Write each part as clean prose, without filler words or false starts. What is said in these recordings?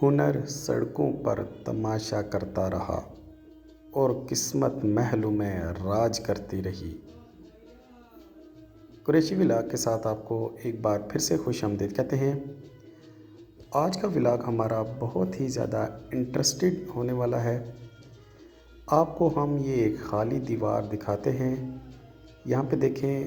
ہنر سڑکوں پر تماشا کرتا رہا اور قسمت محلوں میں راج کرتی رہی۔ قریشی ولاگ کے ساتھ آپ کو ایک بار پھر سے خوش آمدید کہتے ہیں۔ آج کا ولاگ ہمارا بہت ہی زیادہ انٹرسٹڈ ہونے والا ہے۔ آپ کو ہم یہ ایک خالی دیوار دکھاتے ہیں۔ یہاں پہ دیکھیں،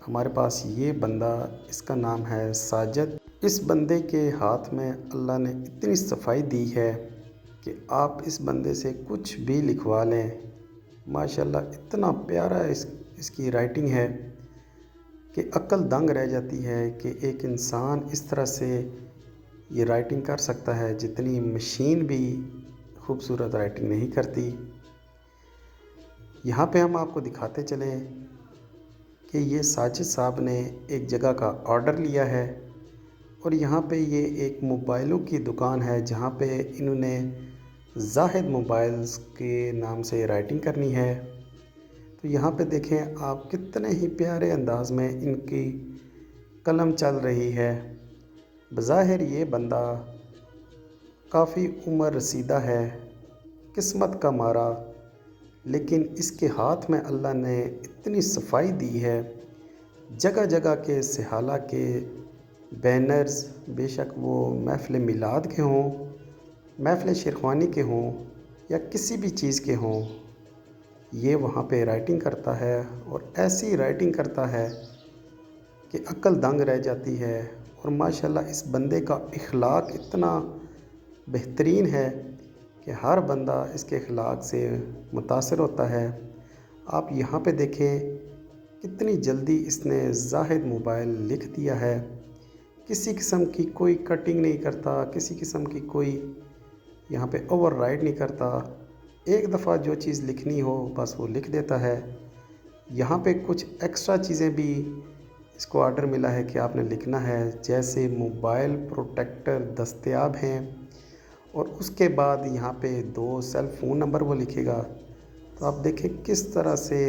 ہمارے پاس یہ بندہ، اس کا نام ہے ساجد۔ اس بندے کے ہاتھ میں اللہ نے اتنی صفائی دی ہے کہ آپ اس بندے سے کچھ بھی لکھوا لیں، ماشاءاللہ اتنا پیارا اس کی رائٹنگ ہے کہ عقل دنگ رہ جاتی ہے کہ ایک انسان اس طرح سے یہ رائٹنگ کر سکتا ہے جتنی مشین بھی خوبصورت رائٹنگ نہیں کرتی۔ یہاں پہ ہم آپ کو دکھاتے چلیں کہ یہ ساجد صاحب نے ایک جگہ کا آرڈر لیا ہے اور یہاں پہ یہ ایک موبائلوں کی دکان ہے جہاں پہ انہوں نے زاہد موبائلز کے نام سے رائٹنگ کرنی ہے۔ تو یہاں پہ دیکھیں آپ کتنے ہی پیارے انداز میں ان کی قلم چل رہی ہے۔ بظاہر یہ بندہ کافی عمر رسیدہ ہے، قسمت کا مارا، لیکن اس کے ہاتھ میں اللہ نے اتنی صفائی دی ہے۔ جگہ جگہ کے سہالہ کے بینرز، بے شک وہ محفل میلاد کے ہوں، محفل شیخوانی کے ہوں یا کسی بھی چیز کے ہوں، یہ وہاں پہ رائٹنگ کرتا ہے اور ایسی رائٹنگ کرتا ہے کہ عقل دنگ رہ جاتی ہے۔ اور ماشاءاللہ اس بندے کا اخلاق اتنا بہترین ہے کہ ہر بندہ اس کے اخلاق سے متاثر ہوتا ہے۔ آپ یہاں پہ دیکھیں کتنی جلدی اس نے زاہد موبائل لکھ دیا ہے، کسی قسم کی کوئی کٹنگ نہیں کرتا، کسی قسم کی کوئی یہاں پہ اوور رائٹ نہیں کرتا، ایک دفعہ جو چیز لکھنی ہو بس وہ لکھ دیتا ہے۔ یہاں پہ کچھ ایکسٹرا چیزیں بھی اس کو آرڈر ملا ہے کہ آپ نے لکھنا ہے، جیسے موبائل پروٹیکٹر دستیاب ہیں، اور اس کے بعد یہاں پہ 2 سیل فون نمبر وہ لکھے گا۔ تو آپ دیکھیں کس طرح سے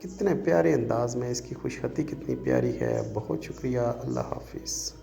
کتنے پیارے انداز میں اس کی خوش خطی کتنی پیاری ہے۔ بہت شکریہ، اللہ حافظ۔